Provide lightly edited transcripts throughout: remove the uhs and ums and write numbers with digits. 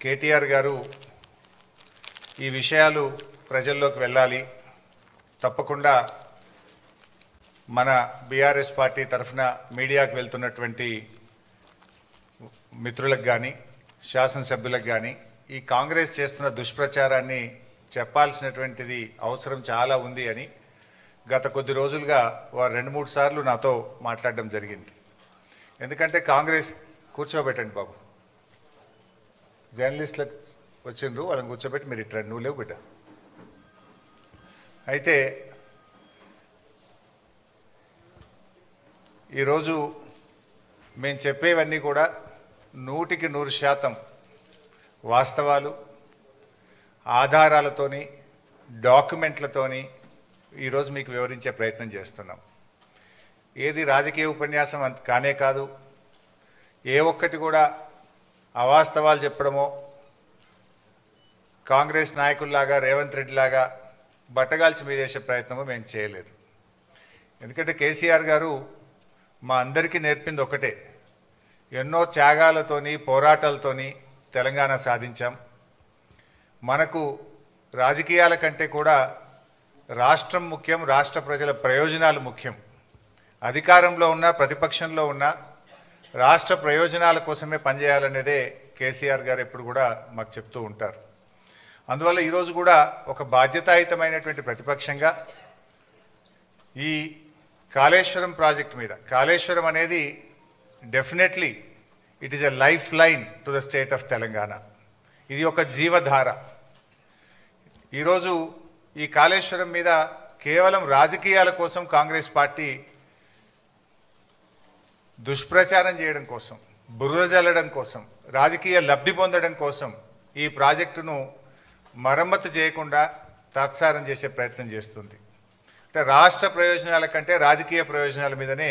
కేటీఆర్ గారు ఈ విషయాలు ప్రజల్లోకి వెళ్ళాలి, తప్పకుండా మన బీఆర్ఎస్ పార్టీ తరఫున మీడియాకు వెళ్తున్నటువంటి మిత్రులకు కానీ శాసనసభ్యులకు కానీ ఈ కాంగ్రెస్ చేస్తున్న దుష్ప్రచారాన్ని చెప్పాల్సినటువంటిది అవసరం చాలా ఉంది అని గత కొద్ది రోజులుగా వారు 2-3 సార్లు నాతో మాట్లాడడం జరిగింది. ఎందుకంటే కాంగ్రెస్ కూర్చోబెట్టండి బాబు, జర్నలిస్టులకు వచ్చిండ్రు, వాళ్ళని కూర్చోబెట్టి మీరు ఇట్లా నువ్వు లేవు బిడ్డ. అయితే ఈరోజు మేము చెప్పేవన్నీ కూడా 100% వాస్తవాలు, ఆధారాలతోని, డాక్యుమెంట్లతోని ఈరోజు మీకు వివరించే ప్రయత్నం చేస్తున్నాం. ఏది రాజకీయ ఉపన్యాసం కానే కాదు, ఏ ఒక్కటి కూడా అవాస్తవాలు చెప్పడమో కాంగ్రెస్ నాయకుల్లాగా రేవంత్ రెడ్డి లాగా బట్టగాల్చి మీదేసే ప్రయత్నమో మేము చేయలేదు. ఎందుకంటే కేసీఆర్ గారు మా అందరికీ నేర్పింది ఒకటే, ఎన్నో త్యాగాలతోని పోరాటాలతోని తెలంగాణ సాధించాం. మనకు రాజకీయాల కంటే కూడా రాష్ట్రం ముఖ్యం, రాష్ట్ర ప్రజల ప్రయోజనాలు ముఖ్యం. అధికారంలో ఉన్న ప్రతిపక్షంలో ఉన్న రాష్ట్ర ప్రయోజనాల కోసమే పనిచేయాలనేదే కేసీఆర్ గారు ఎప్పుడు కూడా మాకు చెప్తూ ఉంటారు. అందువల్ల ఈరోజు కూడా ఒక బాధ్యతాయుతమైనటువంటి ప్రతిపక్షంగా ఈ కాళేశ్వరం ప్రాజెక్ట్ మీద, కాళేశ్వరం అనేది definitely it is a life line to the state of Telangana. ఇది ఒక జీవధార. ఈరోజు ఈ కాళేశ్వరం మీద కేవలం రాజకీయాల కోసం కాంగ్రెస్ పార్టీ దుష్ప్రచారం చేయడం కోసం, బురద జల్లడం కోసం, రాజకీయ లబ్ధి పొందడం కోసం ఈ ప్రాజెక్టును మరమ్మతు చేయకుండా తాత్సారం చేసే ప్రయత్నం చేస్తుంది. అంటే రాష్ట్ర ప్రయోజనాల కంటే రాజకీయ ప్రయోజనాల మీదనే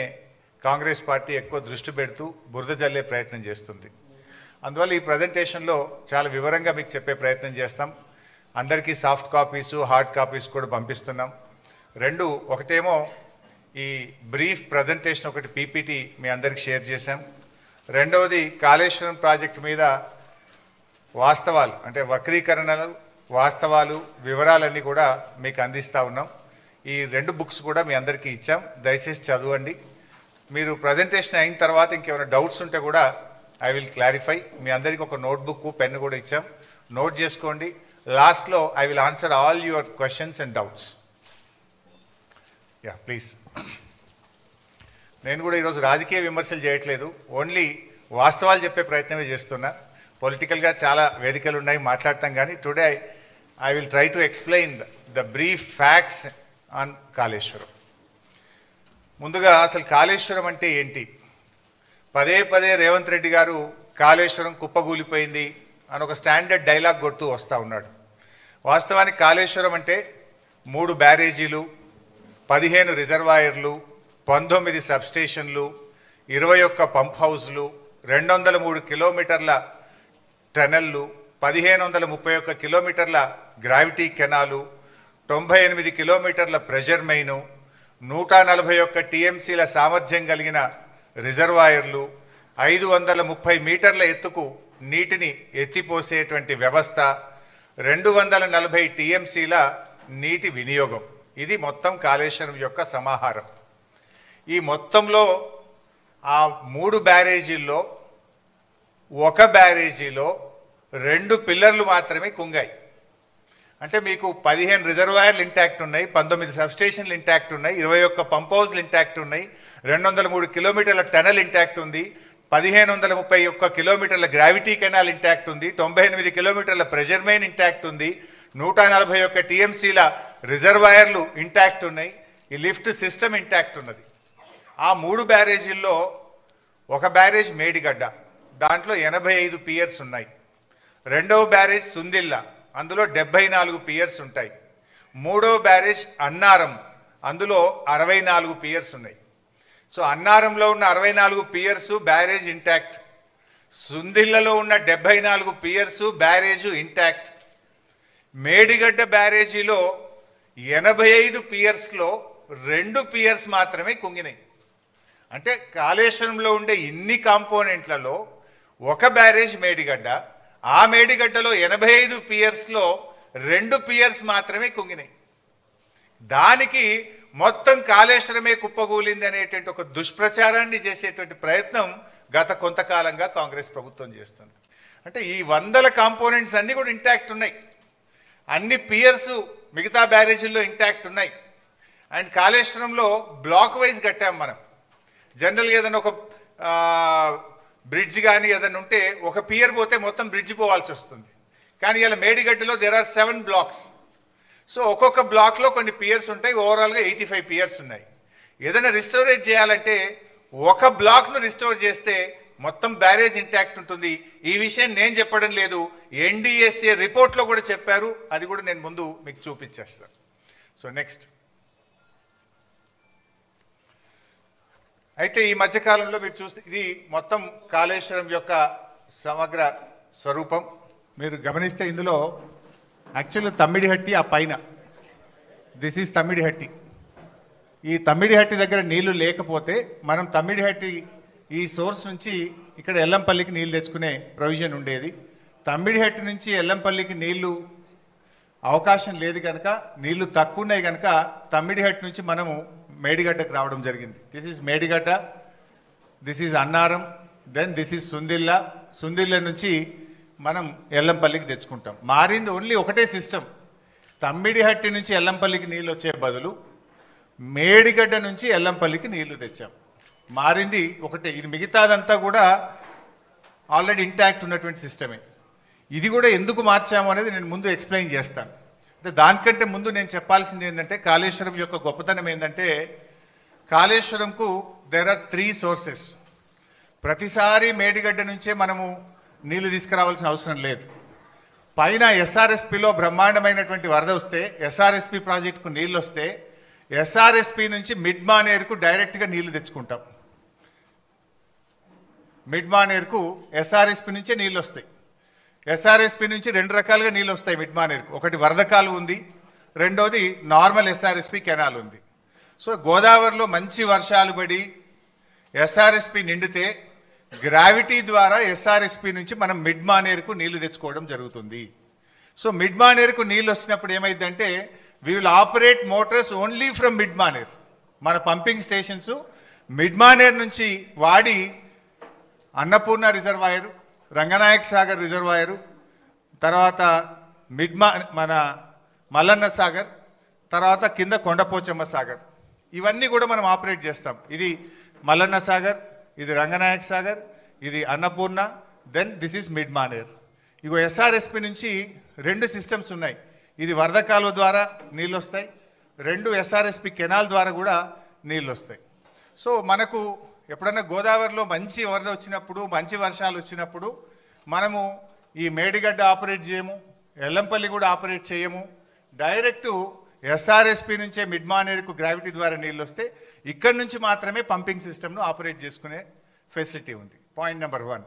కాంగ్రెస్ పార్టీ ఎక్కువ దృష్టి పెడుతూ బురద జల్లే ప్రయత్నం చేస్తుంది. అందువల్ల ఈ ప్రజెంటేషన్లో చాలా వివరంగా మీకు చెప్పే ప్రయత్నం చేస్తాం. అందరికీ సాఫ్ట్ కాపీసు, హార్డ్ కాపీస్ కూడా పంపిస్తున్నాం. ఒకటేమో ఈ బ్రీఫ్ ప్రజెంటేషన్, ఒకటి పీపీటీ మీ అందరికి షేర్ చేశాం. రెండవది కాళేశ్వరం ప్రాజెక్టు మీద వాస్తవాలు, అంటే వక్రీకరణలు, వాస్తవాలు, వివరాలన్నీ కూడా మీకు అందిస్తూ ఉన్నాం. ఈ 2 బుక్స్ కూడా మీ అందరికీ ఇచ్చాం, దయచేసి చదవండి. మీరు ప్రజెంటేషన్ అయిన తర్వాత ఇంకేమైనా డౌట్స్ ఉంటే కూడా ఐ విల్ క్లారిఫై. మీ అందరికీ ఒక నోట్బుక్, పెన్ కూడా ఇచ్చాం, నోట్ చేసుకోండి. లాస్ట్లో I will answer all your questions and doubts. Yeah please. నేను కూడా ఈరోజు రాజకీయ విమర్శలు చేయట్లేదు, ఓన్లీ వాస్తవాలు చెప్పే ప్రయత్నమే చేస్తున్నా. పొలిటికల్గా చాలా వేదికలు ఉన్నాయి, మాట్లాడతాం. కానీ today I will try to explain the brief facts on Kaleshwaram. ముందుగా అసలు కాళేశ్వరం అంటే ఏంటి? పదే రేవంత్ రెడ్డి గారు కాళేశ్వరం కుప్పగూలిపోయింది అని ఒక స్టాండర్డ్ డైలాగ్ కొడుతూ వస్తూ ఉన్నాడు. వాస్తవానికి కాళేశ్వరం అంటే 3 బ్యారేజీలు, 15 రిజర్వాయర్లు, 19 సబ్స్టేషన్లు, 21 పంప్ హౌజ్లు, 203 కిలోమీటర్ల టనెల్లు, 1531 కిలోమీటర్ల గ్రావిటీ కెనాలు, 98 కిలోమీటర్ల ప్రెషర్ మెయిను, 141 టీఎంసీల సామర్థ్యం కలిగిన రిజర్వాయర్లు, 530 మీటర్ల ఎత్తుకు నీటిని ఎత్తిపోసేటువంటి వ్యవస్థ, 240 టీఎంసీల నీటి వినియోగం. ఇది మొత్తం కాళేశ్వరం యొక్క సమాహారం. ఈ మొత్తంలో ఆ 3 బ్యారేజీల్లో 1 బ్యారేజీలో 2 పిల్లర్లు మాత్రమే కుంగాయి. అంటే మీకు 15 రిజర్వాయర్లు ఇంటాక్ట్ ఉన్నాయి, 19 సబ్స్టేషన్లు ఇంటాక్ట్ ఉన్నాయి, 21 పంప్ హౌస్లు ఇంటాక్ట్ ఉన్నాయి, 203 కిలోమీటర్ల టనల్ ఇంటాక్ట్ ఉంది, 1531 కిలోమీటర్ల గ్రావిటీ కెనాల్ ఇంటాక్ట్ ఉంది, 98 కిలోమీటర్ల ప్రెషర్ మెయిన్ ఇంటాక్ట్ ఉంది, 141 టీఎంసీల రిజర్వాయర్లు ఇంటాక్ట్ ఉన్నాయి, ఈ లిఫ్ట్ సిస్టమ్ ఇంటాక్ట్ ఉన్నది. ఆ 3 బ్యారేజీల్లో 1 బ్యారేజ్ మేడిగడ్డ, దాంట్లో 85 పియర్స్ ఉన్నాయి. 2వ బ్యారేజ్ సుందిల్ల, అందులో 74 పియర్స్ ఉంటాయి. 3వ బ్యారేజ్ అన్నారం, అందులో 64 పియర్స్ ఉన్నాయి. సో అన్నారంలో ఉన్న 64 పియర్స్ బ్యారేజ్ ఇంటాక్ట్, సుందిల్లలో ఉన్న 74 పియర్స్ బ్యారేజ్ ఇంటాక్ట్. మేడిగడ్డ బ్యారేజీలో 85 పియర్స్లో 2 పియర్స్ మాత్రమే కుంగినాయి. అంటే కాళేశ్వరంలో ఉండే ఇన్ని కాంపోనెంట్లలో 1 బ్యారేజ్ మేడిగడ్డ, ఆ మేడిగడ్డలో 85 పియర్స్లో 2 పియర్స్ మాత్రమే కుంగినాయి. దానికి మొత్తం కాళేశ్వరమే కుప్పగూలింది అనేటువంటి ఒక దుష్ప్రచారాన్ని చేసేటువంటి ప్రయత్నం గత కొంతకాలంగా కాంగ్రెస్ ప్రభుత్వం చేస్తుంది. అంటే ఈ 100 కాంపోనెంట్స్ అన్నీ కూడా ఇంటాక్ట్ ఉన్నాయి, అన్ని పియర్స్ మిగతా బ్యారేజీల్లో ఇంటాక్ట్ ఉన్నాయి. అండ్ కాళేశ్వరంలో బ్లాక్ వైజ్ కట్టాం మనం. జనరల్గా ఏదైనా ఒక బ్రిడ్జ్ కానీ ఏదైనా ఉంటే ఒక పియర్ పోతే మొత్తం బ్రిడ్జ్ పోవాల్సి వస్తుంది. కానీ ఇలా మేడిగడ్డలో దేర్ ఆర్ 7 బ్లాక్స్. సో ఒక్కొక్క బ్లాక్లో కొన్ని పియర్స్ ఉంటాయి, ఓవరాల్గా 85 పియర్స్ ఉన్నాయి. ఏదైనా రిస్టోరేట్ చేయాలంటే ఒక బ్లాక్ను రిస్టోర్ చేస్తే మొత్తం బ్యారేజ్ ఇంటాక్ట్ ఉంటుంది. ఈ విషయం నేను చెప్పడం లేదు, ఎన్డీఎస్ఏ రిపోర్ట్లో కూడా చెప్పారు. అది కూడా నేను ముందు మీకు చూపించేస్తాను. సో నెక్స్ట్, అయితే ఈ మధ్యకాలంలో మీరు చూస్తే ఇది మొత్తం కాళేశ్వరం యొక్క సమగ్ర స్వరూపం. మీరు గమనిస్తే ఇందులో యాక్చువల్గా తమ్మిడిహట్టి ఆ పైన, దిస్ ఈజ్ తమ్మిడిహట్టి. ఈ తమ్మిడిహట్టి దగ్గర నీళ్లు లేకపోతే మనం తమ్మిడిహట్టి ఈ సోర్స్ నుంచి ఇక్కడ ఎల్లంపల్లికి నీళ్ళు తెచ్చుకునే ప్రొవిజన్ ఉండేది. తమ్మిడిహట్టి నుంచి ఎల్లంపల్లికి నీళ్లు అవకాశం లేదు కనుక, నీళ్లు తక్కువ ఉన్నాయి కనుక తమ్మిడిహట్టి నుంచి మనము మేడిగడ్డకు రావడం జరిగింది. This is Medigadda, this is Annaram, then this is Sundilla. Sundilla నుంచి మనం ఎల్లంపల్లికి తెచ్చుకుంటాం. మారింది ఓన్లీ ఒకటే సిస్టమ్. తమ్మిడిహట్టి నుంచి ఎల్లంపల్లికి నీళ్ళు వచ్చే బదులు మేడిగడ్డ నుంచి ఎల్లంపల్లికి నీళ్లు తెచ్చాం. మారింది ఒకటే. ఇది మిగతాదంతా కూడా ఆల్రెడీ ఇంటాక్ట్ ఉన్నటువంటి సిస్టమే. ఇది కూడా ఎందుకు మార్చాము అనేది నేను ముందు ఎక్స్ప్లెయిన్ చేస్తాను. అంటే దానికంటే ముందు నేను చెప్పాల్సింది ఏంటంటే, కాళేశ్వరం యొక్క గొప్పతనం ఏంటంటే, కాళేశ్వరంకు దేర్ ఆర్ 3 సోర్సెస్. ప్రతిసారి మేడిగడ్డ నుంచే మనము నీళ్లు తీసుకురావాల్సిన అవసరం లేదు. పైన ఎస్ఆర్ఎస్పిలో బ్రహ్మాండమైనటువంటి వరద వస్తే, ఎస్ఆర్ఎస్పి ప్రాజెక్టుకు నీళ్ళు వస్తే, ఎస్ఆర్ఎస్పి నుంచి మిడ్ మానేరుకు డైరెక్ట్గా నీళ్లు తెచ్చుకుంటాం. మిడ్ మానేరుకు ఎస్ఆర్ఎస్పి నుంచే నీళ్ళు వస్తాయి. ఎస్ఆర్ఎస్పి నుంచి 2 రకాలుగా నీళ్ళు వస్తాయి మిడ్ మానేరుకు. ఒకటి వరద కాలువ ఉంది, రెండోది నార్మల్ ఎస్ఆర్ఎస్పి కెనాల్ ఉంది. సో గోదావరిలో మంచి వర్షాలు పడి ఎస్ఆర్ఎస్పి నిండితే గ్రావిటీ ద్వారా ఎస్ఆర్ఎస్పి నుంచి మనం మిడ్ మానేరుకు నీళ్లు తెచ్చుకోవడం జరుగుతుంది. సో మిడ్ మానేరుకు నీళ్ళు వచ్చినప్పుడు ఏమైందంటే, we will operate Motors only from mid Maner. మన పంపింగ్ స్టేషన్స్ మిడ్ మానేర్ నుంచి వాడి అన్నపూర్ణ రిజర్వాయరు, రంగనాయక సాగర్ రిజర్వాయరు, తర్వాత మన మల్లన్న సాగర్, తర్వాత కింద కొండపోచమ్మ సాగర్, ఇవన్నీ కూడా మనం ఆపరేట్ చేస్తాం. ఇది మల్లన్న సాగర్, ఇది రంగనాయక సాగర్, ఇది Annapurna, then this is mid Manair. ఇగో ఎస్ఆర్ఎస్పి నుంచి 2 సిస్టమ్స్ ఉన్నాయి. ఇది వరద కాలువ ద్వారా నీళ్ళు వస్తాయి, 2 ఎస్ఆర్ఎస్పి కెనాల్ ద్వారా కూడా నీళ్ళు వస్తాయి. సో మనకు ఎప్పుడన్నా గోదావరిలో మంచి వరద వచ్చినప్పుడు, మంచి వర్షాలు వచ్చినప్పుడు మనము ఈ మేడిగడ్డ ఆపరేట్ చేయము, ఎల్లంపల్లి కూడా ఆపరేట్ చేయము. డైరెక్టు ఎస్ఆర్ఎస్పి నుంచే మిడ్ మానేరుకు గ్రావిటీ ద్వారా నీళ్ళు వస్తే ఇక్కడి నుంచి మాత్రమే పంపింగ్ సిస్టమ్ను ఆపరేట్ చేసుకునే ఫెసిలిటీ ఉంది. Point number 1.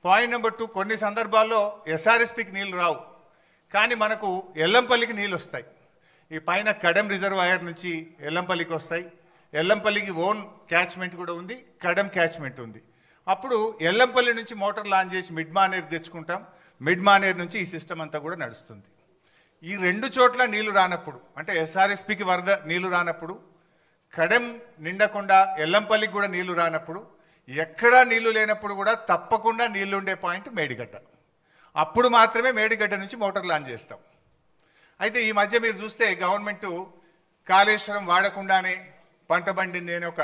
పాయింట్ నెంబర్ 2, కొన్ని సందర్భాల్లో ఎస్ఆర్ఎస్పికి నీళ్ళు రావు, కానీ మనకు ఎల్లంపల్లికి నీళ్ళు వస్తాయి. ఈ పైన కడెం రిజర్వాయర్ నుంచి ఎల్లంపల్లికి వస్తాయి. ఎల్లంపల్లికి ఓన్ క్యాచ్మెంట్ కూడా ఉంది, కడెం క్యాచ్మెంట్ ఉంది. అప్పుడు ఎల్లంపల్లి నుంచి మోటార్ లాంచ్ చేసి మిడ్ మానేర్ తెచ్చుకుంటాం. మిడ్ మానేర్ నుంచి ఈ సిస్టమ్ అంతా కూడా నడుస్తుంది. ఈ 2 చోట్ల నీళ్లు రానప్పుడు, అంటే ఎస్ఆర్ఎస్పికి వరద నీళ్లు రానప్పుడు, కడెం నిండకుండా ఎల్లంపల్లికి కూడా నీళ్లు రానప్పుడు, ఎక్కడా నీళ్లు లేనప్పుడు కూడా తప్పకుండా నీళ్లు ఉండే పాయింట్ మేడిగడ్డ. అప్పుడు మాత్రమే మేడిగడ్డ నుంచి మోటార్ లాంచ్ చేస్తాం. అయితే ఈ మధ్య మీరు చూస్తే గవర్నమెంటు కాళేశ్వరం వాడకుండానే పంట పండింది అని ఒక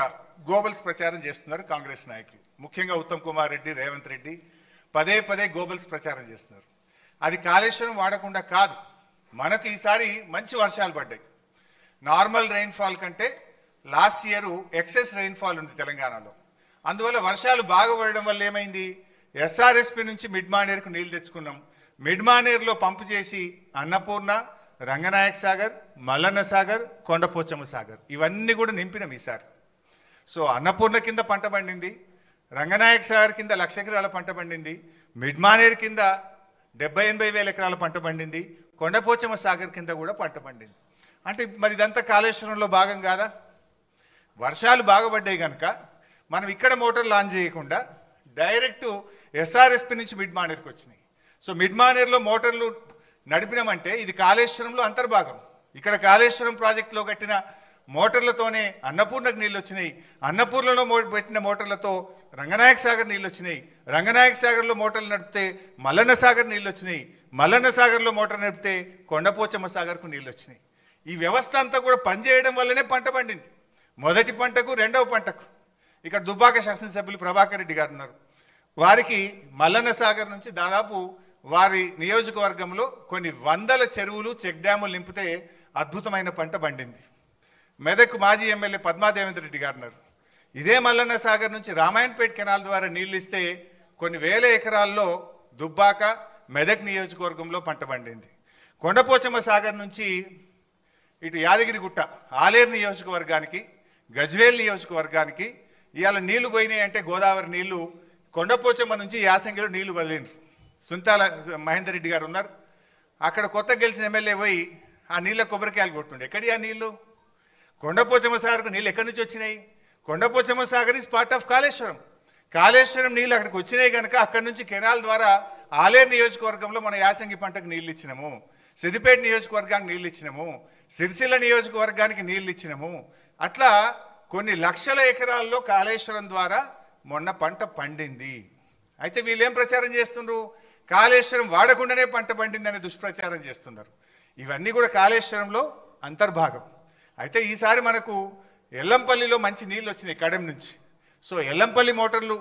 గోబల్స్ ప్రచారం చేస్తున్నారు కాంగ్రెస్ నాయకులు. ముఖ్యంగా ఉత్తమ్ కుమార్ రెడ్డి, రేవంత్ రెడ్డి పదే గోబల్స్ ప్రచారం చేస్తున్నారు. అది కాళేశ్వరం వాడకుండా కాదు, మనకు ఈసారి మంచి వర్షాలు పడ్డాయి. నార్మల్ రెయిన్ఫాల్ కంటే లాస్ట్ ఇయర్ ఎక్సెస్ రెయిన్ఫాల్ ఉంది తెలంగాణలో. అందువల్ల వర్షాలు బాగా పడడం వల్ల ఏమైంది, ఎస్ఆర్ఎస్పి నుంచి మిడ్ మానేరుకు నీళ్ళు తెచ్చుకున్నాం. మిడ్ మానేరులో పంపు చేసి అన్నపూర్ణ, రంగనాయక సాగర్, మల్లన్న సాగర్, కొండపోచమ్మ సాగర్ ఇవన్నీ కూడా నింపినాం ఈసారి. సో అన్నపూర్ణ కింద పంట పండింది, రంగనాయక సాగర్ కింద 1,00,000 ఎకరాల పంట పండింది, మిడ్ మానేరు కింద 70-80 వేల ఎకరాల పంట పండింది, కొండపోచమ్మ సాగర్ కింద కూడా పంట పండింది. అంటే మరి ఇదంతా కాళేశ్వరంలో భాగం కాదా? వర్షాలు బాగుపడ్డాయి కనుక మనం ఇక్కడ మోటార్ లాంచ్ చేయకుండా డైరెక్ట్ ఎస్ఆర్ఎస్పి నుంచి మిడ్ మానేరుకు వచ్చినాయి. సో మిడ్ మానేర్లో మోటార్లు నడిపినామంటే ఇది కాళేశ్వరంలో అంతర్భాగం. ఇక్కడ కాళేశ్వరం ప్రాజెక్టులో కట్టిన మోటార్లతోనే అన్నపూర్ణకు నీళ్ళు వచ్చినాయి, అన్నపూర్ణలో పెట్టిన మోటార్లతో రంగనాయక సాగర్ నీళ్ళు వచ్చినాయి, రంగనాయక సాగర్లో మోటార్లు నడిపితే మల్లన్న సాగర్ నీళ్ళు వచ్చినాయి, మల్లన్న సాగర్లో మోటార్ నడిపితే కొండపోచమ్మ సాగర్కు నీళ్ళు వచ్చినాయి. ఈ వ్యవస్థ అంతా కూడా పనిచేయడం వల్లనే పంట పండింది, మొదటి పంటకు రెండవ పంటకు. ఇక్కడ దుబ్బాక శాసనసభ్యులు ప్రభాకర్ రెడ్డి గారు ఉన్నారు, వారికి మల్లన్న సాగర్ నుంచి దాదాపు వారి నియోజకవర్గంలో కొన్ని వందల చెరువులు చెక్ డ్యాములు నింపితే అద్భుతమైన పంట పండింది. మెదక్ మాజీ ఎమ్మెల్యే పద్మాదేవేంద్ర రెడ్డి గారు ఉన్నారు, ఇదే మల్లన్న సాగర్ నుంచి రామాయణపేట కెనాల్ ద్వారా నీళ్ళు ఇస్తే కొన్ని వేల ఎకరాల్లో దుబ్బాక మెదక్ నియోజకవర్గంలో పంట పండింది. కొండపోచమ్మ సాగర్ నుంచి ఇటు యాదగిరిగుట్ట ఆలేరు నియోజకవర్గానికి, గజ్వేల్ నియోజకవర్గానికి ఇవాళ నీళ్లు పోయినాయి అంటే గోదావరి నీళ్లు కొండపోచమ్మ నుంచి యాసంగిలో నీళ్లు వదిలిండ్రు. సుంతాల మహేందర్ రెడ్డి గారు ఉన్నారు, అక్కడ కొత్త గెలిచిన ఎమ్మెల్యే పోయి ఆ నీళ్ళ కొబ్బరికాయలు కొట్టుండే. ఎక్కడి ఆ నీళ్లు? కొండపోచమ్మ సాగర్కు నీళ్ళు ఎక్కడి నుంచి వచ్చినాయి? Kondapochamma Sagar is part of Kaleshwaram. Kaleshwaram నీళ్ళు అక్కడికి వచ్చినాయి కనుక అక్కడి నుంచి కెనాల్ ద్వారా ఆలేరు నియోజకవర్గంలో మన యాసంగి పంటకు నీళ్ళు ఇచ్చినాము, సిద్దిపేట నియోజకవర్గానికి నీళ్ళు ఇచ్చినాము, సిరిసిల్ల నియోజకవర్గానికి నీళ్ళు ఇచ్చినాము. అట్లా కొన్ని లక్షల ఎకరాల్లో కాళేశ్వరం ద్వారా మొన్న పంట పండింది. అయితే వీళ్ళు ఏం ప్రచారం చేస్తున్నారు? కాళేశ్వరం వాడకుండానే పంట పండిందనే దుష్ప్రచారం చేస్తున్నారు. ఇవన్నీ కూడా కాళేశ్వరంలో అంతర్భాగం. అయితే ఈసారి మనకు ఎల్లంపల్లిలో మంచి నీళ్ళు వచ్చినాయి కడెం నుంచి. సో ఎల్లంపల్లి మోటార్లు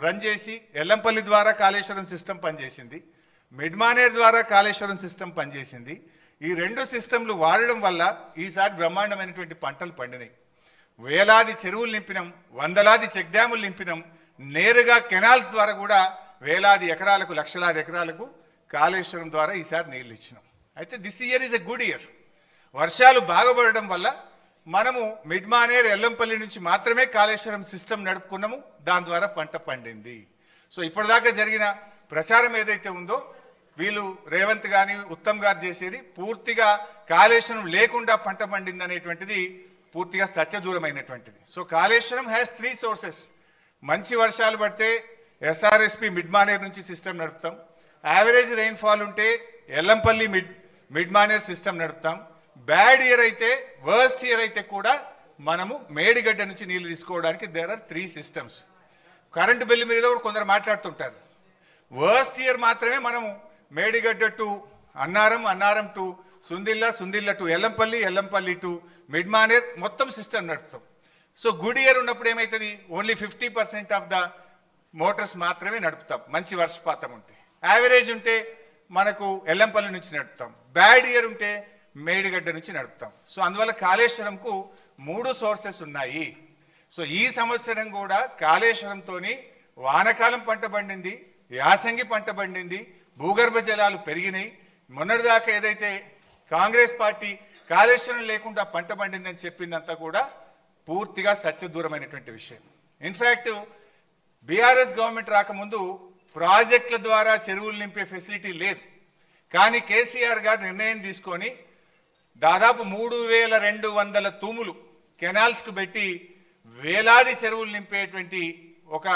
రన్ చేసి ఎల్లంపల్లి ద్వారా కాళేశ్వరం సిస్టమ్ పనిచేసింది, మిడ్మానేర్ ద్వారా కాళేశ్వరం సిస్టమ్ పనిచేసింది. ఈ రెండు సిస్టంలు వాడడం వల్ల ఈసారి బ్రహ్మాండమైనటువంటి పంటలు పండినాయి. వేలాది చెరువులు నింపినాం, వందలాది చెక్ డ్యాములు నింపినాం, నేరుగా కెనాల్స్ ద్వారా కూడా వేలాది ఎకరాలకు లక్షలాది ఎకరాలకు కాళేశ్వరం ద్వారా ఈసారి నీళ్ళు ఇచ్చినాం. అయితే this year is a good year. వర్షాలు బాగుపడడం వల్ల మనము మిడ్మానేర్ ఎల్లంపల్లి నుంచి మాత్రమే కాళేశ్వరం సిస్టమ్ నడుపుకున్నాము, దాని ద్వారా పంట పండింది. సో ఇప్పటిదాకా జరిగిన ప్రచారం ఏదైతే ఉందో వీళ్ళు రేవంత్ కానీ ఉత్తమ్ గారు చేసేది పూర్తిగా కాళేశ్వరం లేకుండా పంట పండింది అనేటువంటిది పూర్తిగా సత్యదూరమైనటువంటిది. So Kaleshwaram has 3 sources. మంచి వర్షాలు పడితే ఎస్ఆర్ఎస్పి మిడ్మానేర్ నుంచి సిస్టమ్ నడుపుతాం, యావరేజ్ రెయిన్ఫాల్ ఉంటే ఎల్లంపల్లి మిడ్మానేర్ సిస్టమ్ నడుపుతాం, బ్యాడ్ ఇయర్ అయితే వర్స్ట్ ఇయర్ అయితే కూడా మనము మేడిగడ్డ నుంచి నీళ్లు తీసుకోవడానికి there are 3 systems. Current bill మీద కూడా కొందరు మాట్లాడుతుంటారు. వర్స్ట్ ఇయర్ మాత్రమే మనము Medigadda to Annaram, Annaram to Sundilla, Sundilla to Yellampalli, Yellampalli to Mid Manair మొత్తం సిస్టమ్ నడుపుతాం. సో గుడ్ ఇయర్ ఉన్నప్పుడు ఏమవుతుంది? ఓన్లీ 50% ఆఫ్ ద మోటార్స్ మాత్రమే నడుపుతాం మంచి వర్షపాతం ఉంటే. యావరేజ్ ఉంటే మనకు ఎల్లంపల్లి నుంచి నడుపుతాం, బ్యాడ్ ఇయర్ ఉంటే మేడిగడ్డ నుంచి నడుపుతాం. సో అందువల్ల కాళేశ్వరంకు 3 సోర్సెస్ ఉన్నాయి. సో ఈ సంవత్సరం కూడా కాళేశ్వరంతోని వానకాలం పంట పండింది, యాసంగి పంట పండింది, భూగర్భ జలాలు పెరిగినాయి. మొన్నటిదాకా ఏదైతే కాంగ్రెస్ పార్టీ కాళేశ్వరం లేకుండా పంట పండిందని చెప్పిందంతా కూడా పూర్తిగా సత్యదూరమైనటువంటి విషయం. ఇన్ఫ్యాక్ట్ బీఆర్ఎస్ గవర్నమెంట్ రాకముందు ప్రాజెక్టుల ద్వారా చెరువులు నింపే ఫెసిలిటీ లేదు. కానీ కేసీఆర్ గారు నిర్ణయం తీసుకొని దాదాపు 3200 తూములు కెనాల్స్కు పెట్టి వేలాది చెరువులు నింపేటువంటి ఒక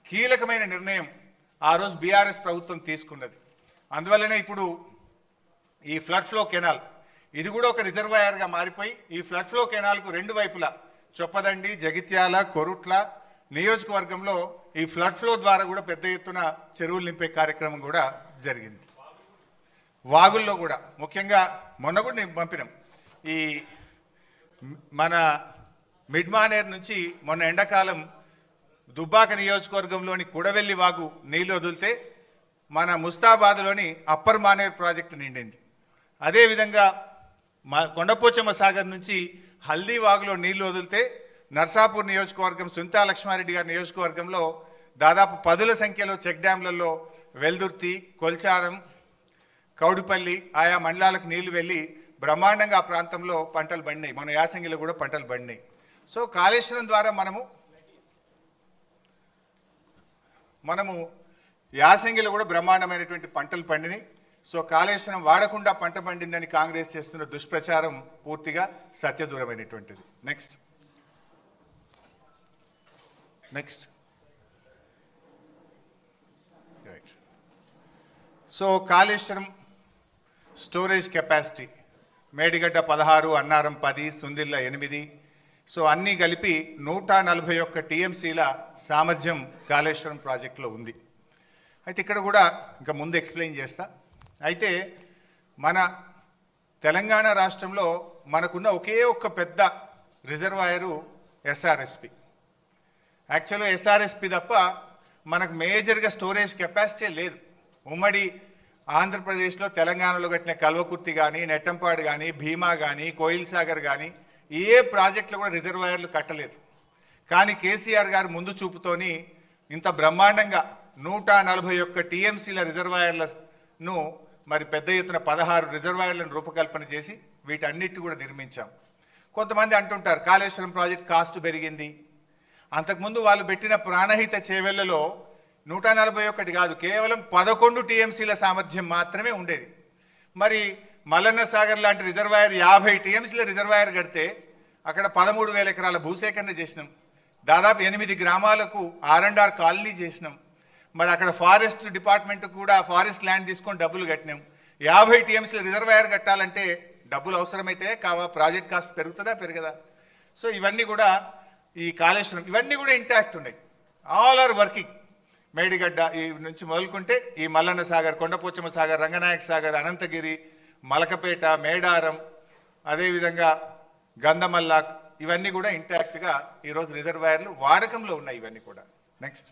కీలకమైన నిర్ణయం ఆ రోజు బీఆర్ఎస్ ప్రభుత్వం తీసుకున్నది. అందువల్లనే ఇప్పుడు ఈ ఫ్లడ్ ఫ్లో కెనాల్ ఇది కూడా ఒక రిజర్వాయర్గా మారిపోయి ఈ ఫ్లడ్ ఫ్లో కెనాల్కు 2 వైపులా చొప్పదండి, జగిత్యాల, కొరుట్ల నియోజకవర్గంలో ఈ ఫ్లడ్ ఫ్లో ద్వారా కూడా పెద్ద ఎత్తున చెరువులు నింపే కార్యక్రమం కూడా జరిగింది. వాగుల్లో కూడా ముఖ్యంగా మొన్న కూడా నేను పంపినాం. ఈ మన మిడ్మానేర్ నుంచి మొన్న ఎండాకాలం దుబ్బాక నియోజకవర్గంలోని కుడవెల్లి వాగు నీళ్లు వదిలితే మన ముస్తాబాద్లోని అప్పర్ మానేర్ ప్రాజెక్టు నిండింది. అదేవిధంగా కొండపోచమ్మ సాగర్ నుంచి హల్దీ వాగులో నీళ్లు వదిలితే నర్సాపూర్ నియోజకవర్గం సుంతా లక్ష్మారెడ్డి గారి నియోజకవర్గంలో దాదాపు 10ల సంఖ్యలో చెక్ డ్యాంలలో వెల్దుర్తి, కొల్చారం, కౌడిపల్లి ఆయా మండలాలకు నీళ్లు వెళ్ళి బ్రహ్మాండంగా ఆ ప్రాంతంలో పంటలు పండినాయి. మన యాసంగిలో కూడా పంటలు పండినాయి. సో కాళేశ్వరం ద్వారా మనము యాసంగిలో కూడా బ్రహ్మాండమైనటువంటి పంటలు పండినాయి. సో కాళేశ్వరం వాడకుండా పంట పండిందని కాంగ్రెస్ చేస్తున్న దుష్ప్రచారం పూర్తిగా సత్యదూరమైనటువంటిది. Next right. So Kaleshwaram storage capacity Medigadda 16, Annaram 10, Sundilla 8, so అన్నీ కలిపి 141 టీఎంసీల సామర్థ్యం కాళేశ్వరం ప్రాజెక్టులో ఉంది. అయితే ఇక్కడ కూడా ఇంకా ముందు ఎక్స్ప్లెయిన్ చేస్తా. అయితే మన తెలంగాణ రాష్ట్రంలో మనకున్న ఒకే ఒక్క పెద్ద రిజర్వాయరు ఎస్ఆర్ఎస్పి. యాక్చువల్గా ఎస్ఆర్ఎస్పి తప్ప మనకు మేజర్గా స్టోరేజ్ కెపాసిటీ లేదు. ఉమ్మడి ఆంధ్రప్రదేశ్లో తెలంగాణలో కట్టిన కల్వకుర్తి కానీ, నెట్టంపాడు కానీ, భీమా కానీ, కోయిల్ సాగర్ కానీ ఏ ప్రాజెక్టులు కూడా రిజర్వాయర్లు కట్టలేదు. కానీ కేసీఆర్ గారు ముందు చూపుతోని ఇంత బ్రహ్మాండంగా 141 టీఎంసీల రిజర్వాయర్లను మరి పెద్ద ఎత్తున 16 రిజర్వాయర్లను రూపకల్పన చేసి వీటన్నిటి కూడా నిర్మించాం. కొంతమంది అంటుంటారు కాళేశ్వరం ప్రాజెక్ట్ కాస్ట్ పెరిగింది. అంతకుముందు వాళ్ళు పెట్టిన ప్రాణహిత చేవెళ్లలో 141 కాదు, కేవలం 11 టీఎంసీల సామర్థ్యం మాత్రమే ఉండేది. మరి మల్లన్న సాగర్ లాంటి రిజర్వాయర్ 50 టీఎంసీల రిజర్వాయర్ కడితే అక్కడ 13,000 ఎకరాల భూసేకరణ చేసినాం. దాదాపు 8 గ్రామాలకు R&R కాలనీ చేసినాం. మరి అక్కడ ఫారెస్ట్ డిపార్ట్మెంట్ కూడా ఫారెస్ట్ ల్యాండ్ తీసుకొని డబ్బులు కట్టినాం. 50 టీఎంసీల రిజర్వాయర్ కట్టాలంటే డబ్బులు అవసరమైతే కావా? ప్రాజెక్ట్ కాస్ట్ పెరుగుతుందా పెరగదా? సో ఇవన్నీ కూడా ఈ కాళేశ్వరం ఇవన్నీ కూడా ఇంటాక్ట్ ఉన్నాయి. All are working. మేడిగడ్డ ఈ నుంచి మొదలుకుంటే ఈ మల్లన్న సాగర్, కొండపోచమ్మ సాగర్, రంగనాయక సాగర్, అనంతగిరి, మలకపేట, మేడారం, అదేవిధంగా గంధమల్లాక్ ఇవన్నీ కూడా ఇంటాక్ట్గా ఈరోజు రిజర్వాయర్లు వాడకంలో ఉన్నాయి. ఇవన్నీ కూడా నెక్స్ట్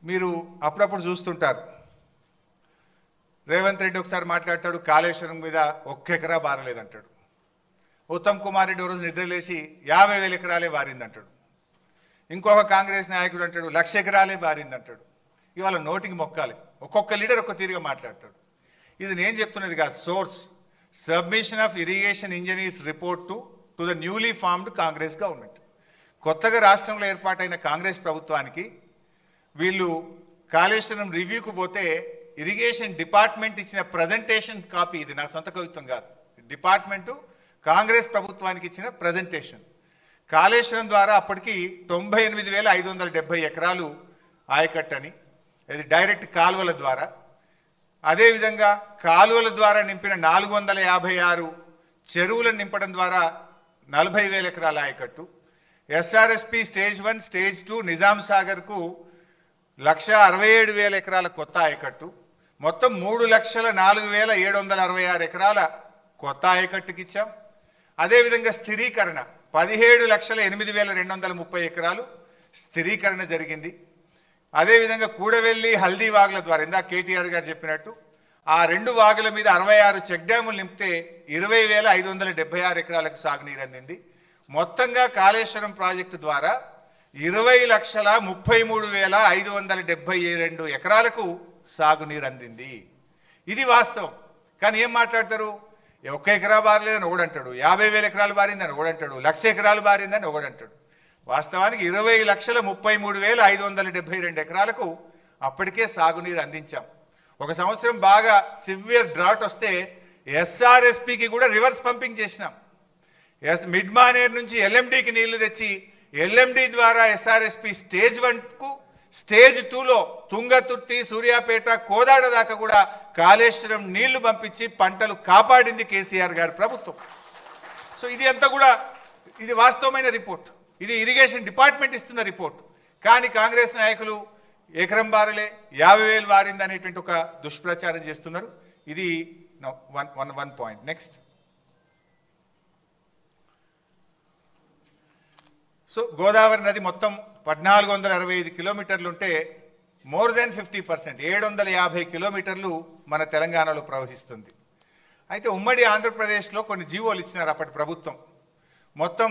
మీరు అప్పుడప్పుడు చూస్తుంటారు. రేవంత్ రెడ్డి ఒకసారి మాట్లాడతాడు కాళేశ్వరం మీద 1 ఎకరా బారలేదంటాడు. ఉత్తమ్ కుమార్ రెడ్డి రోజు నిద్రలేసి 50,000 ఎకరాలే బారిందంటాడు. ఇంకొక కాంగ్రెస్ నాయకుడు అంటాడు 1,00,000 ఎకరాలే బారిందంటాడు. ఇవాళ నోటికి మొక్కాలి. ఒక్కొక్క లీడర్ ఒక్క తీరుగా మాట్లాడతాడు. ఇది నేను చెప్తున్నది కాదు. Source submission of irrigation engineers report to the newly formed Congress government. కొత్తగా రాష్ట్రంలో ఏర్పాటైన కాంగ్రెస్ ప్రభుత్వానికి వీళ్ళు కాళేశ్వరం రివ్యూకు పోతే ఇరిగేషన్ డిపార్ట్మెంట్ ఇచ్చిన ప్రజెంటేషన్ కాపీ, ఇది నా సొంత కవిత్వం కాదు, డిపార్ట్మెంటు కాంగ్రెస్ ప్రభుత్వానికి ఇచ్చిన ప్రజెంటేషన్. కాళేశ్వరం ద్వారా అప్పటికి 98,570 ఎకరాలు ఆయకట్టని, ఇది డైరెక్ట్ కాలువల ద్వారా. అదేవిధంగా కాలువల ద్వారా నింపిన 456 చెరువులను నింపడం ద్వారా 40,000 ఎకరాల ఆయకట్టు. ఎస్ఆర్ఎస్పి స్టేజ్ 1, స్టేజ్ 2 నిజాం సాగర్కు 1,67,000 ఎకరాల కొత్త ఆయకట్టు. మొత్తం 3,04,766 ఎకరాల కొత్త ఆయకట్టుకి ఇచ్చాం. అదేవిధంగా స్థిరీకరణ 17,08,230 ఎకరాలు స్థిరీకరణ జరిగింది. అదేవిధంగా కూడవెల్లి, హల్దీ వాగుల ద్వారా ఇందాక కేటీఆర్ గారు చెప్పినట్టు ఆ 2 వాగుల మీద 66 చెక్ డ్యాములు నింపితే 20,576 ఎకరాలకు సాగునీరు అందింది. మొత్తంగా కాళేశ్వరం ప్రాజెక్టు ద్వారా 20,33,572 ఎకరాలకు సాగునీరు అందింది. ఇది వాస్తవం. కానీ ఏం మాట్లాడతారు? 1 ఎకరా బారలేదని ఒకడంటాడు, 50,000 ఎకరాలు బారిందని ఒకడంటాడు, 1,00,000 ఎకరాలు బారిందని ఒకడంటాడు. వాస్తవానికి 20,33,572 ఎకరాలకు అప్పటికే సాగునీరు అందించాం. ఒక సంవత్సరం బాగా సివియర్ డ్రాట్ వస్తే ఎస్ఆర్ఎస్పికి కూడా రివర్స్ పంపింగ్ చేసినాం. మిడ్ మానేర్ నుంచి ఎల్ఎండికి నీళ్లు తెచ్చి ఎల్ఎండి ద్వారా ఎస్ఆర్ఎస్పి స్టేజ్ 1కు, స్టేజ్ 2లో తుంగతుర్తి, సూర్యాపేట, కోదాడ దాకా కూడా కాళేశ్వరం నీళ్లు పంపించి పంటలు కాపాడింది కేసీఆర్ గారి ప్రభుత్వం. సో ఇది అంతా కూడా ఇది వాస్తవమైన రిపోర్ట్. ఇది ఇరిగేషన్ డిపార్ట్మెంట్ ఇస్తున్న రిపోర్ట్. కానీ కాంగ్రెస్ నాయకులు ఎకరం బారలే 50,000 బారింది అనేటువంటి ఒక దుష్ప్రచారం చేస్తున్నారు. ఇది one point. Next, so Godavari నది మొత్తం 1,465 కిలోమీటర్లు ఉంటే మోర్ దెన్ 50%, 750 కిలోమీటర్లు మన తెలంగాణలో ప్రవహిస్తుంది. అయితే ఉమ్మడి ఆంధ్రప్రదేశ్లో కొన్ని జీవోలు ఇచ్చినారు అప్పటి ప్రభుత్వం. మొత్తం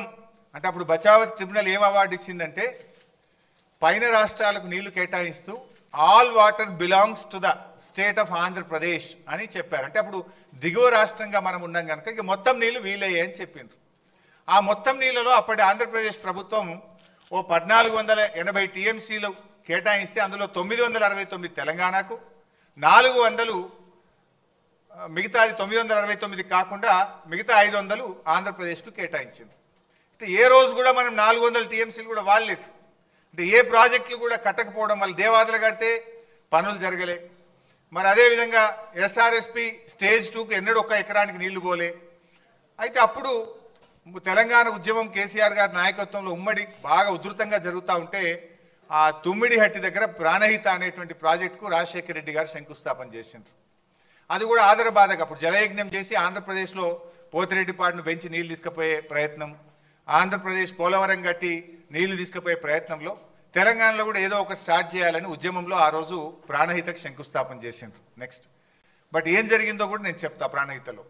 అంటే అప్పుడు బచావత్ ట్రిబ్యునల్ ఏం అవార్డు ఇచ్చిందంటే పైన రాష్ట్రాలకు నీళ్లు కేటాయిస్తూ all water belongs to the state of Andhra Pradesh అని చెప్పారు. అంటే అప్పుడు దిగువ రాష్ట్రంగా మనం ఉన్నాం కనుక ఇక మొత్తం నీళ్లు వీలయ్యాయి అని చెప్పిండ్రు. ఆ మొత్తం నీళ్ళలో అప్పటి ఆంధ్రప్రదేశ్ ప్రభుత్వం 1,480 టీఎంసీలు కేటాయిస్తే అందులో 969 తెలంగాణకు, 400 మిగతాది 969 కాకుండా మిగతా 500 ఆంధ్రప్రదేశ్కు కేటాయించింది. ఏ రోజు కూడా మనం 400 టీఎంసీలు కూడా వాడలేదు. అంటే ఏ ప్రాజెక్టులు కూడా కట్టకపోవడం వల్ల దేవాదులు కడితే పనులు జరగలే. మరి అదేవిధంగా ఎస్ఆర్ఎస్పి స్టేజ్ 2కు ఎన్నడూ 1 ఎకరానికి నీళ్లు పోలే. అయితే అప్పుడు తెలంగాణ ఉద్యమం కేసీఆర్ గారి నాయకత్వంలో ఉమ్మడి బాగా ఉధృతంగా జరుగుతూ ఉంటే ఆ తుమ్మిడిహట్టి దగ్గర ప్రాణహిత అనేటువంటి ప్రాజెక్టుకు రాజశేఖర రెడ్డి గారు శంకుస్థాపన చేసిండ్రు. అది కూడా ఆదరబాధగా అప్పుడు జలయజ్ఞం చేసి ఆంధ్రప్రదేశ్లో పోతిరెడ్డిపాడును పెంచి నీళ్లు తీసుకుపోయే ప్రయత్నం, ఆంధ్రప్రదేశ్ పోలవరం కట్టి నీళ్లు తీసుకుపోయే ప్రయత్నంలో తెలంగాణలో కూడా ఏదో ఒకటి స్టార్ట్ చేయాలని ఉద్యమంలో ఆ రోజు ప్రాణహితకు శంకుస్థాపన చేసిండ్రు. నెక్స్ట్ బట్ ఏం జరిగిందో కూడా నేను చెప్తా. ప్రాణహితలో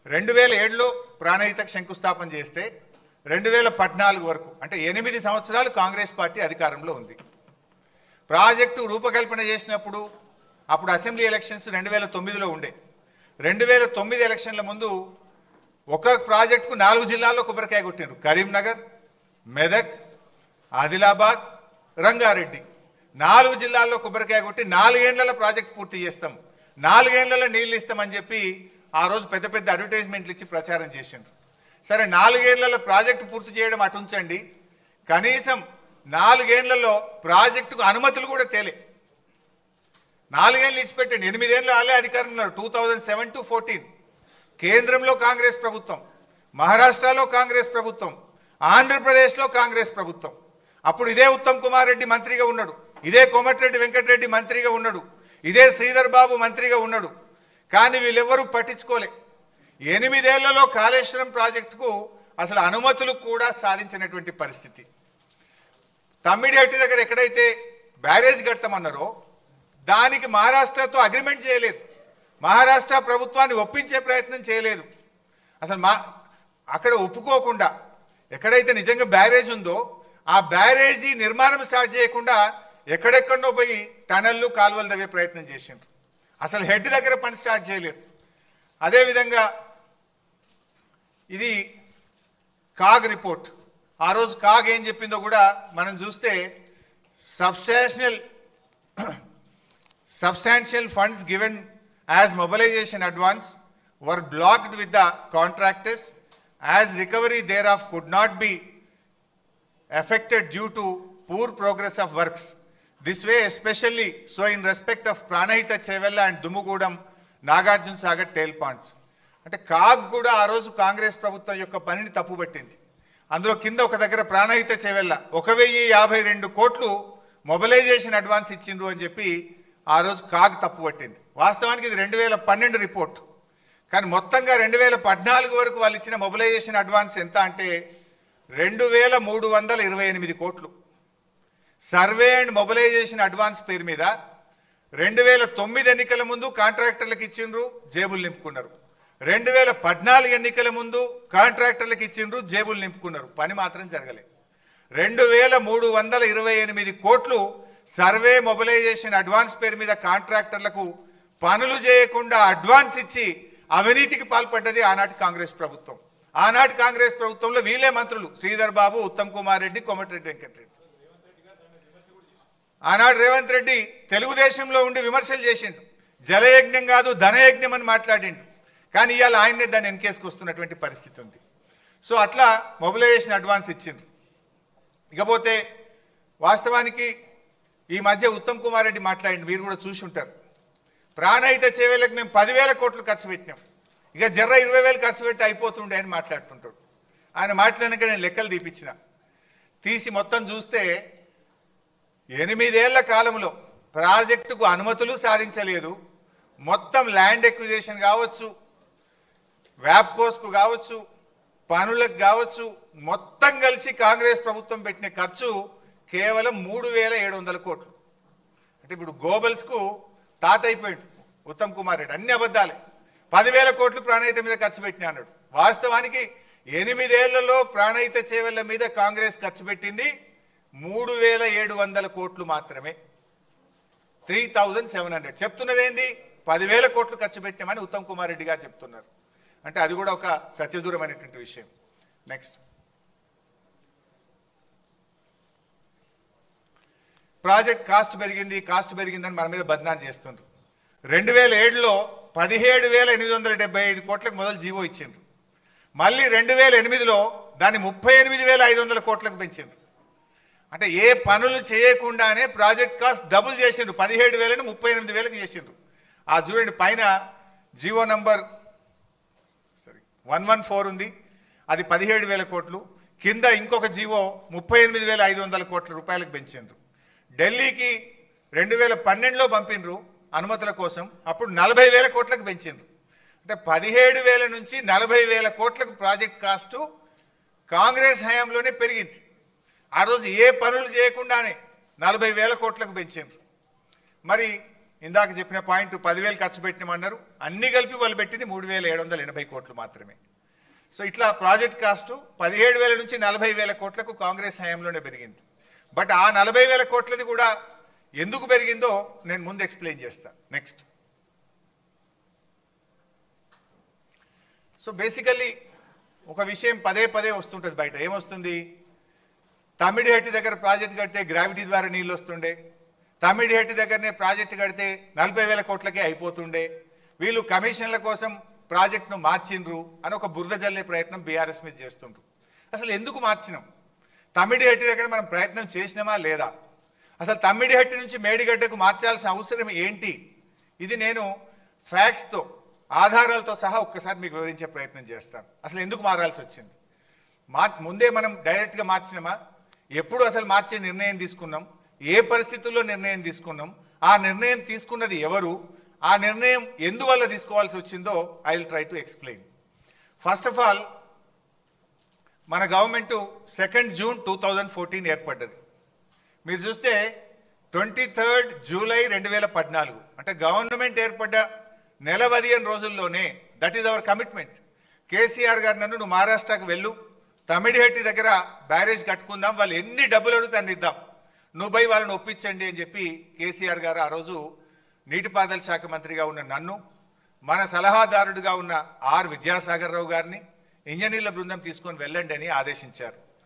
2007లో ప్రాణహితకు శంకుస్థాపన చేస్తే 2014 వరకు అంటే 8 సంవత్సరాలు కాంగ్రెస్ పార్టీ అధికారంలో ఉంది. ప్రాజెక్టు రూపకల్పన చేసినప్పుడు అప్పుడు అసెంబ్లీ ఎలక్షన్స్ 2009లో ఉండే. 2009 ఎలక్షన్ల ముందు ఒక ప్రాజెక్టుకు 4 జిల్లాల్లో కొబ్బరికాయ కొట్టిండ్రు. కరీంనగర్, మెదక్, ఆదిలాబాద్, రంగారెడ్డి 4 జిల్లాల్లో కొబ్బరికాయ కొట్టి 4 ఏళ్లలో ప్రాజెక్ట్ పూర్తి చేస్తాం, 4 ఏళ్లలో నీళ్ళు ఇస్తామని చెప్పి ఆ రోజు పెద్ద పెద్ద అడ్వర్టైజ్మెంట్లు ఇచ్చి ప్రచారం చేసిండ్రు. సరే 4 ఏళ్లలో ప్రాజెక్టు పూర్తి చేయడం అటుంచండి, కనీసం 4 ఏళ్లలో ప్రాజెక్టుకు అనుమతులు కూడా తేలే. 4 ఏళ్ళు ఇచ్చిపెట్టండి, 8 ఏళ్ళు వాళ్ళే అధికారంలో 2007 to 2014 కేంద్రంలో కాంగ్రెస్ ప్రభుత్వం, మహారాష్ట్రలో కాంగ్రెస్ ప్రభుత్వం, ఆంధ్రప్రదేశ్లో కాంగ్రెస్ ప్రభుత్వం. అప్పుడు ఇదే ఉత్తమ్ కుమార్ రెడ్డి మంత్రిగా ఉన్నాడు, ఇదే కోమటిరెడ్డి వెంకటరెడ్డి మంత్రిగా ఉన్నాడు, ఇదే శ్రీధర్ బాబు మంత్రిగా ఉన్నాడు. కానీ వీళ్ళెవ్వరూ పట్టించుకోలే. 8 ఏళ్లలో కాళేశ్వరం ప్రాజెక్టుకు అసలు అనుమతులు కూడా సాధించినటువంటి పరిస్థితి. తమ్మిడిహట్టి దగ్గర ఎక్కడైతే బ్యారేజ్ కడతామన్నారో దానికి మహారాష్ట్రతో అగ్రిమెంట్ చేయలేదు, మహారాష్ట్ర ప్రభుత్వాన్ని ఒప్పించే ప్రయత్నం చేయలేదు. అసలు అక్కడ ఒప్పుకోకుండా ఎక్కడైతే నిజంగా బ్యారేజ్ ఉందో ఆ బ్యారేజీ నిర్మాణం స్టార్ట్ చేయకుండా ఎక్కడెక్కడో పోయి టనల్లు కాలువలు తవ్వే ప్రయత్నం చేసిండ్రు. అసలు హెడ్ దగ్గర పని స్టార్ట్ చేయలేదు. అదేవిధంగా ఇది కాగ్ రిపోర్ట్. ఆ రోజు కాగ్ ఏం చెప్పిందో కూడా మనం చూస్తే substantial funds given as mobilization advance were blocked with the contractors as recovery there of could not be affected due to poor progress of works. This way especially so in respect of Pranahita Chevella and Dumugudam Nagarjun Sagar tail ponds. అంటే CAG కూడా ఆ రోజు కాంగ్రెస్ ప్రభుత్వం యొక్క పనిని తప్పుపట్టింది. అందులో కింద ఒక దగ్గర ప్రాణహిత చెవెల్ల 1052 కోట్లు మొబిలైజేషన్ అడ్వాన్స్ ఇచ్చిండ్రు అని చెప్పి ఆ రోజు కాగ్ తప్పుపట్టింది. వాస్తవానికి ఇది 2012 రిపోర్ట్. కానీ మొత్తంగా 2014 వరకు వాళ్ళు ఇచ్చిన మొబిలైజేషన్ అడ్వాన్స్ ఎంత అంటే 2328 కోట్లు. సర్వే అండ్ మొబిలైజేషన్ అడ్వాన్స్ పేరు మీద 2009 ఎన్నికల ముందు కాంట్రాక్టర్లకు ఇచ్చిండ్రు, జేబులు నింపుకున్నారు. 2014 ఎన్నికల ముందు కాంట్రాక్టర్లకు ఇచ్చిండ్రు, జేబులు నింపుకున్నారు. పని మాత్రం జరగలేదు. 2328 కోట్లు సర్వే మొబిలైజేషన్ అడ్వాన్స్ పేరు మీద కాంట్రాక్టర్లకు పనులు చేయకుండా అడ్వాన్స్ ఇచ్చి అవినీతికి పాల్పడ్డది ఆనాటి కాంగ్రెస్ ప్రభుత్వం. ఆనాటి కాంగ్రెస్ ప్రభుత్వంలో వీళ్ళే మంత్రులు శ్రీధర్ బాబు, ఉత్తమ్ కుమార్ రెడ్డి, కోమటిరెడ్డి వెంకటరెడ్డి. ఆనాడు రేవంత్ రెడ్డి తెలుగుదేశంలో ఉండి విమర్శలు చేసిండు, జలయజ్ఞం కాదు ధనయజ్ఞం అని మాట్లాడిండు. కానీ ఇవాళ ఆయన్నే దాన్ని ఎన్కేసుకొస్తున్నటువంటి పరిస్థితి ఉంది. సో అట్లా మొబిలైజేషన్ అడ్వాన్స్ ఇచ్చిండ్రు. ఇకపోతే వాస్తవానికి ఈ మధ్య ఉత్తమ్ కుమార్ రెడ్డి మాట్లాడిండు, మీరు కూడా చూసి ఉంటారు. ప్రాణహిత చేవేలకు మేము 10,000 కోట్లు ఖర్చు పెట్టినాం, ఇక జర్ర 20,000 ఖర్చు పెట్టి అయిపోతుండే అని మాట్లాడుతుంటాడు. ఆయన మాట్లాడినాక నేను లెక్కలు తీసి మొత్తం చూస్తే 8 ఏళ్ల కాలంలో ప్రాజెక్టుకు అనుమతులు సాధించలేదు. మొత్తం ల్యాండ్ ఎక్విజిషన్ కావచ్చు, వ్యాప్కోస్కు కావచ్చు, పనులకు కావచ్చు, మొత్తం కలిసి కాంగ్రెస్ ప్రభుత్వం పెట్టిన ఖర్చు కేవలం 3,700 కోట్లు. అంటే ఇప్పుడు గోబల్స్కు తాత అయిపోయింది ఉత్తమ్ కుమార్ రెడ్డి, అన్ని అబద్ధాలే. 10,000 కోట్లు ప్రాణహిత మీద ఖర్చు పెట్టినా అన్నాడు. వాస్తవానికి 8 ఏళ్లలో ప్రాణహిత చేవెళ్ల మీద కాంగ్రెస్ ఖర్చు పెట్టింది 3,700 కోట్లు మాత్రమే. 3,700 చెప్తున్నది ఏంది? 10,000 కోట్లు ఖర్చు పెట్టామని ఉత్తమ్ కుమార్ రెడ్డి గారు చెప్తున్నారు. అంటే అది కూడా ఒక సత్యదూరమైనటువంటి విషయం. నెక్స్ట్, ప్రాజెక్ట్ కాస్ట్ పెరిగిందని మన మీద బద్నాం చేస్తుండ్రు. 2007లో 17,875 కోట్లకు మొదలు జీవో ఇచ్చిండ్రు. మళ్ళీ 2008లో దాన్ని 38,500 కోట్లకు పెంచిండ్రు. అంటే ఏ పనులు చేయకుండానే ప్రాజెక్ట్ కాస్ట్ డబుల్ చేసిండ్రు, 17,000ని 38,000కి చేసిండ్రు. ఆ చూడండి పైన జీవో నంబర్ 114 ఉంది, అది 17,000 కోట్లు. కింద ఇంకొక జీవో 38,500 కోట్ల రూపాయలకు పెంచిండ్రు. ఢిల్లీకి 2012లో పంపిండ్రు అనుమతుల కోసం, అప్పుడు 40,000 కోట్లకు పెంచిండ్రు. అంటే 17,000 నుంచి 40,000 కోట్లకు ప్రాజెక్ట్ కాస్టు కాంగ్రెస్ హయాంలోనే పెరిగింది. ఆ రోజు ఏ పనులు చేయకుండానే 40,000 కోట్లకు పెంచిండ్రు. మరి ఇందాక చెప్పిన పాయింట్ 10,000 ఖర్చు పెట్టినామన్నారు, అన్ని కలిపి వాళ్ళు పెట్టింది 3,780 కోట్లు మాత్రమే. సో ఇట్లా ప్రాజెక్ట్ కాస్టు 17,000 నుంచి 40,000 కోట్లకు కాంగ్రెస్ హయాంలోనే పెరిగింది. బట్ ఆ 40,000 కోట్లది కూడా ఎందుకు పెరిగిందో నేను ముందు ఎక్స్ప్లెయిన్ చేస్తా. నెక్స్ట్. సో బేసికల్లీ ఒక విషయం పదే పదే వస్తుంటుంది బయట. ఏమొస్తుంది? తమిడిహట్టి దగ్గర ప్రాజెక్ట్ కడితే గ్రావిటీ ద్వారా నీళ్ళు వస్తుండే, తమిడిహట్టి దగ్గరనే ప్రాజెక్టు కడితే 40,000 కోట్లకే అయిపోతుండే, వీళ్ళు కమిషన్ల కోసం ప్రాజెక్టును మార్చిండ్రు అని ఒక బురద జల్లే ప్రయత్నం బీఆర్ఎస్ మీద చేస్తుండ్రు. అసలు ఎందుకు మార్చినాం? తమిడిహట్టి దగ్గర మనం ప్రయత్నం చేసినామా లేదా? అసలు తమ్మిడిహట్టి నుంచి మేడిగడ్డకు మార్చాల్సిన అవసరం ఏంటి? ఇది నేను ఫ్యాక్ట్స్తో, ఆధారాలతో సహా ఒక్కసారి మీకు వివరించే ప్రయత్నం చేస్తాను. అసలు ఎందుకు మారాల్సి వచ్చింది? ముందే మనం డైరెక్ట్గా మార్చినామా? ఎప్పుడు అసలు మార్చే నిర్ణయం తీసుకున్నాం? ఏ పరిస్థితుల్లో నిర్ణయం తీసుకున్నాం? ఆ నిర్ణయం తీసుకున్నది ఎవరు? ఆ నిర్ణయం ఎందువల్ల తీసుకోవాల్సి వచ్చిందో I will try to explain. First of all, మన గవర్నమెంట్ 2 జూన్ 2014 ఏర్పడ్డది. మీరు చూస్తే 23 జూలై 2014, అంటే గవర్నమెంట్ ఏర్పడ్డ నెల 15 రోజుల్లోనే, that is our commitment. KCR గారు నన్ను నువ్వు మహారాష్ట్రకు వెళ్ళు, తమిడిహట్టి దగ్గర బ్యారేజ్ కట్టుకుందాం, వాళ్ళు ఎన్ని డబ్బులు అడుగుతా ఇద్దాం, నువ్వు పోయి వాళ్ళని ఒప్పించండి అని చెప్పి కేసీఆర్ గారు ఆ రోజు నీటిపారుదల శాఖ మంత్రిగా ఉన్న నన్ను, మన సలహాదారుడిగా ఉన్న ఆర్ విద్యాసాగర్ రావు గారిని ఇంజనీర్ల బృందం తీసుకొని వెళ్ళండి అని ఆదేశించారు.